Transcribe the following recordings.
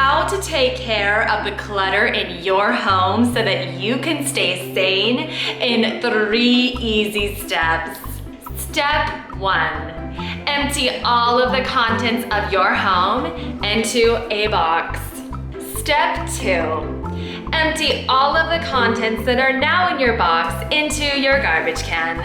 how to take care of the clutter in your home so that you can stay sane in 3 easy steps. Step 1, empty all of the contents of your home into a box. Step 2, empty all of the contents that are now in your box into your garbage can.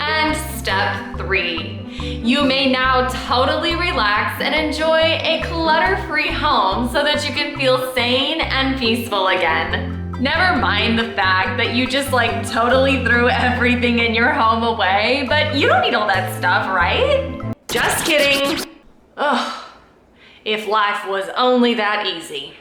And step 3, you may now totally relax and enjoy a clutter-free home so that you can feel sane and peaceful again. Never mind the fact that you just totally threw everything in your home away, but you don't need all that stuff, right? Just kidding. Ugh, if life was only that easy.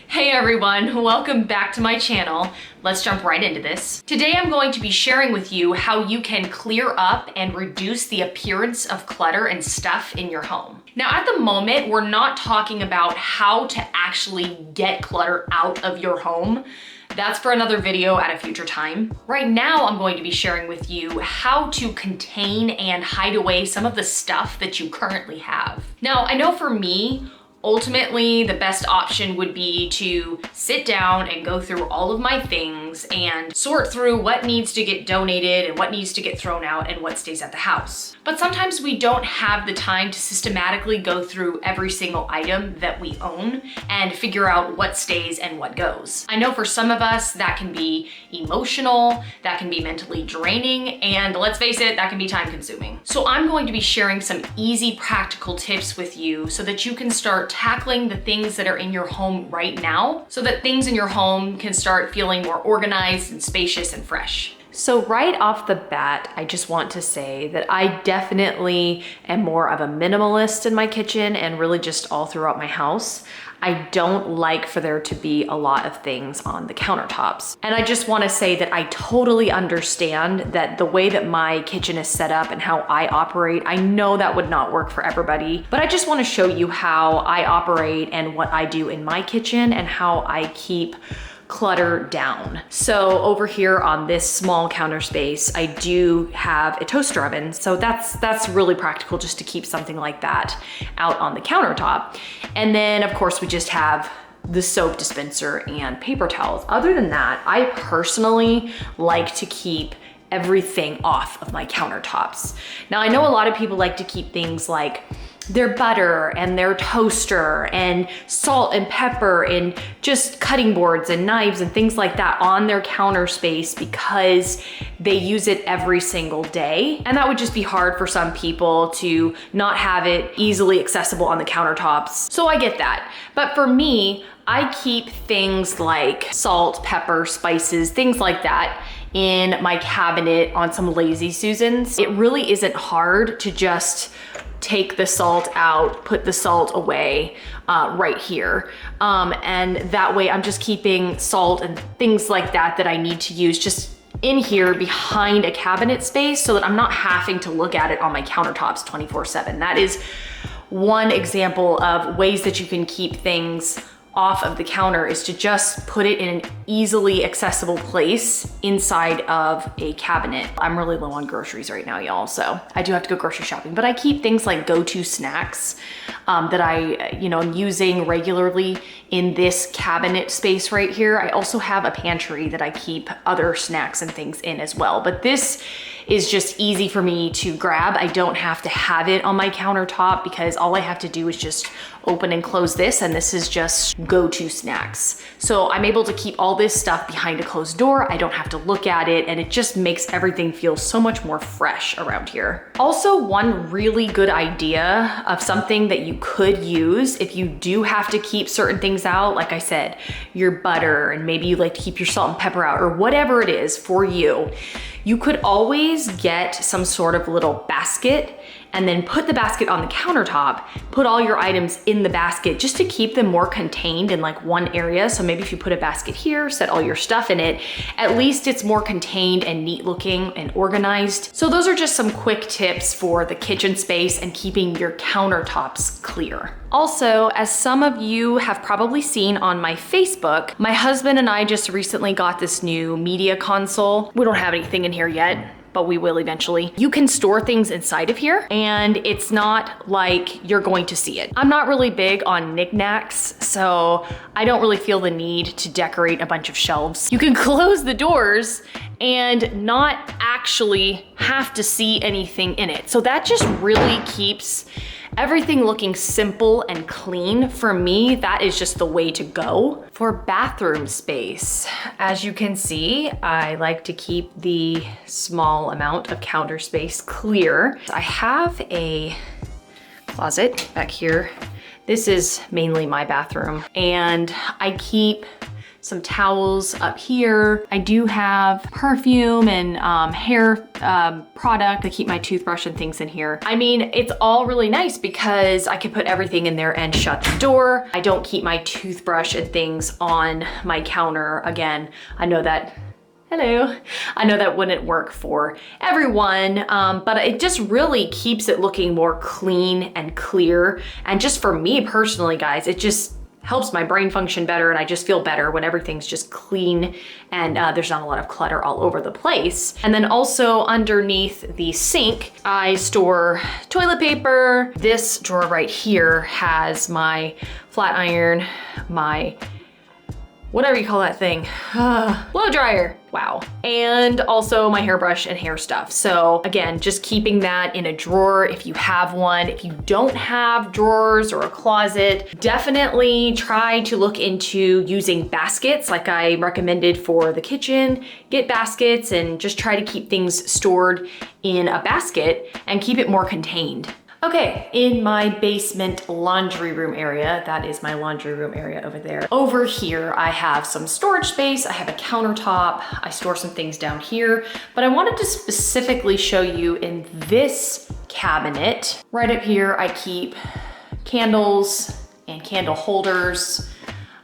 Hey everyone, welcome back to my channel. Let's jump right into this. Today I'm going to be sharing with you how you can clear up and reduce the appearance of clutter and stuff in your home. Now at the moment, we're not talking about how to actually get clutter out of your home. That's for another video at a future time. Right now, I'm going to be sharing with you how to contain and hide away some of the stuff that you currently have. Now, I know for me, ultimately, the best option would be to sit down and go through all of my things and sort through what needs to get donated and what needs to get thrown out and what stays at the house. But sometimes we don't have the time to systematically go through every single item that we own and figure out what stays and what goes. I know for some of us that can be emotional, that can be mentally draining, and let's face it, that can be time consuming. So I'm going to be sharing some easy practical tips with you so that you can start tackling the things that are in your home right now so that things in your home can start feeling more organized and spacious and fresh. So right off the bat, I just want to say that I definitely am more of a minimalist in my kitchen and really just all throughout my house. I don't like for there to be a lot of things on the countertops. And I just want to say that I totally understand that the way that my kitchen is set up and how I operate, I know that would not work for everybody, but I just want to show you how I operate and what I do in my kitchen and how I keep clutter down. So over here on this small counter space, I do have a toaster oven. So that's really practical just to keep something like that out on the countertop. And then of course we just have the soap dispenser and paper towels. Other than that, I personally like to keep everything off of my countertops. Now I know a lot of people like to keep things like their butter and their toaster and salt and pepper and just cutting boards and knives and things like that on their counter space because they use it every single day. And that would just be hard for some people to not have it easily accessible on the countertops. So I get that. But for me, I keep things like salt, pepper, spices, things like that in my cabinet on some Lazy Susans. It really isn't hard to just take the salt out, put the salt away right here. And that way I'm just keeping salt and things like that that I need to use just in here behind a cabinet space so that I'm not having to look at it on my countertops 24/7. That is one example of ways that you can keep things off of the counter, is to just put it in an easily accessible place inside of a cabinet. I'm really low on groceries right now, y'all, so I do have to go grocery shopping, but I keep things like go-to snacks that I am using regularly in this cabinet space right here. I also have a pantry that I keep other snacks and things in as well, but this is just easy for me to grab. I don't have to have it on my countertop because all I have to do is just open and close this, and this is just go-to snacks. So I'm able to keep all this stuff behind a closed door. I don't have to look at it, and it just makes everything feel so much more fresh around here. Also, one really good idea of something that you could use if you do have to keep certain things out, like I said, your butter, and maybe you like to keep your salt and pepper out, or whatever it is for you, you could always get some sort of little basket and then put the basket on the countertop, put all your items in the basket just to keep them more contained in like one area. So maybe if you put a basket here, set all your stuff in it, at least it's more contained and neat looking and organized. So those are just some quick tips for the kitchen space and keeping your countertops clear. Also, as some of you have probably seen on my Facebook, my husband and I just recently got this new media console. We don't have anything in here yet, but we will eventually. You can store things inside of here and it's not like you're going to see it. I'm not really big on knickknacks, so I don't really feel the need to decorate a bunch of shelves. You can close the doors and not actually have to see anything in it. So that just really keeps everything looking simple and clean. For me, that is just the way to go. For bathroom space, as you can see, I like to keep the small amount of counter space clear. I have a closet back here. This is mainly my bathroom, and I keep some towels up here. I do have perfume and hair product. I keep my toothbrush and things in here. I mean, it's all really nice because I can put everything in there and shut the door. I don't keep my toothbrush and things on my counter. Again, I know that, hello. I know that wouldn't work for everyone, but it just really keeps it looking more clean and clear. And just for me personally, guys, it just helps my brain function better, and I just feel better when everything's just clean and there's not a lot of clutter all over the place. And then also underneath the sink, I store toilet paper. This drawer right here has my flat iron, my whatever you call that thing, blow dryer, wow. And also my hairbrush and hair stuff. So again, just keeping that in a drawer if you have one. If you don't have drawers or a closet, definitely try to look into using baskets like I recommended for the kitchen. Get baskets and just try to keep things stored in a basket and keep it more contained. Okay, in my basement laundry room area, that is my laundry room area over there. Over here, I have some storage space. I have a countertop. I store some things down here, but I wanted to specifically show you in this cabinet. Right up here, I keep candles and candle holders.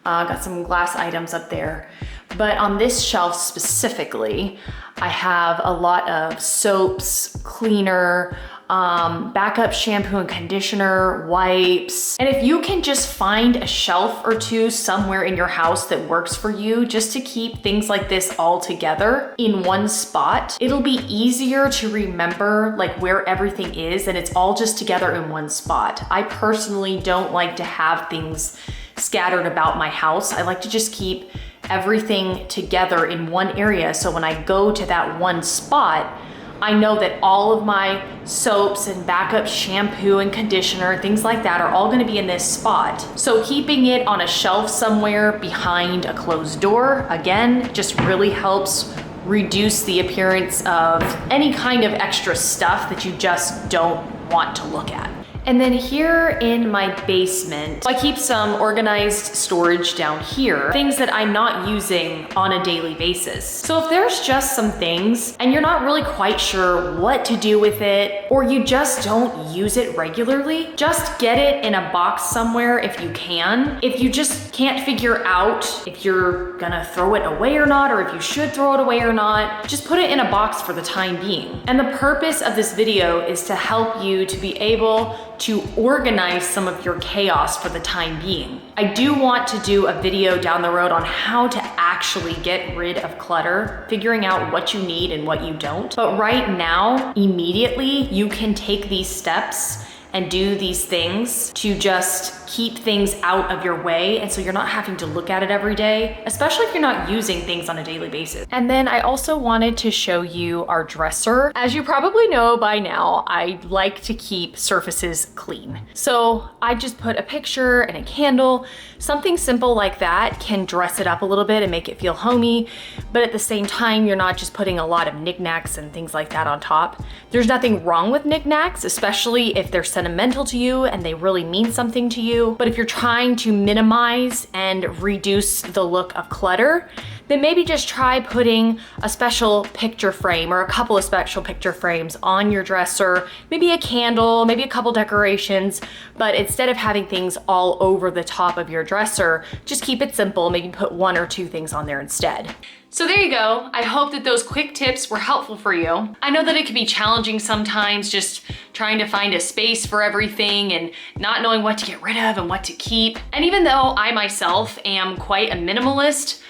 Got some glass items up there. But on this shelf specifically, I have a lot of soaps, cleaner, backup shampoo and conditioner, wipes. And if you can just find a shelf or two somewhere in your house that works for you, just to keep things like this all together in one spot, it'll be easier to remember like where everything is, and it's all just together in one spot. I personally don't like to have things scattered about my house. I like to just keep everything together in one area, so when I go to that one spot, I know that all of my soaps and backup shampoo and conditioner, things like that, are all gonna be in this spot. So keeping it on a shelf somewhere behind a closed door, again, just really helps reduce the appearance of any kind of extra stuff that you just don't want to look at. And then here in my basement, I keep some organized storage down here, things that I'm not using on a daily basis. So if there's just some things and you're not really quite sure what to do with it, or you just don't use it regularly, just get it in a box somewhere if you can. If you just can't figure out if you're gonna throw it away or not, or if you should throw it away or not, just put it in a box for the time being. And the purpose of this video is to help you to be able to organize some of your chaos for the time being. I do want to do a video down the road on how to actually get rid of clutter, figuring out what you need and what you don't. But right now, immediately, you can take these steps and do these things to just keep things out of your way, and so you're not having to look at it every day, especially if you're not using things on a daily basis. And then I also wanted to show you our dresser. As you probably know by now, I like to keep surfaces clean. So I just put a picture and a candle. Something simple like that can dress it up a little bit and make it feel homey, but at the same time, you're not just putting a lot of knickknacks and things like that on top. There's nothing wrong with knickknacks, especially if they're sentimental to you and they really mean something to you. But if you're trying to minimize and reduce the look of clutter, then maybe just try putting a special picture frame or a couple of special picture frames on your dresser, maybe a candle, maybe a couple decorations, but instead of having things all over the top of your dresser, just keep it simple, maybe put one or two things on there instead. So there you go. I hope that those quick tips were helpful for you. I know that it can be challenging sometimes just trying to find a space for everything and not knowing what to get rid of and what to keep. And even though I myself am quite a minimalist,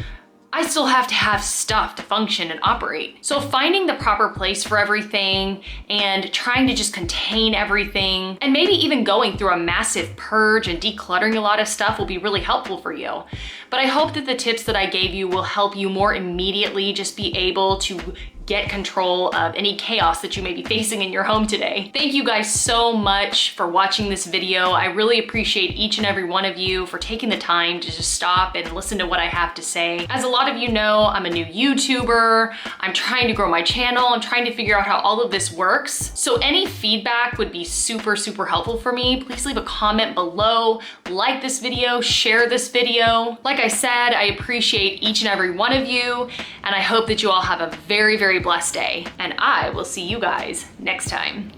I still have to have stuff to function and operate. So finding the proper place for everything and trying to just contain everything, and maybe even going through a massive purge and decluttering a lot of stuff will be really helpful for you. But I hope that the tips that I gave you will help you more immediately just be able to get control of any chaos that you may be facing in your home today. Thank you guys so much for watching this video. I really appreciate each and every one of you for taking the time to just stop and listen to what I have to say. As a lot of you know, I'm a new YouTuber. I'm trying to grow my channel. I'm trying to figure out how all of this works. So any feedback would be super, super helpful for me. Please leave a comment below, like this video, share this video. Like I said, I appreciate each and every one of you, and I hope that you all have a very, very blessed day, and I will see you guys next time.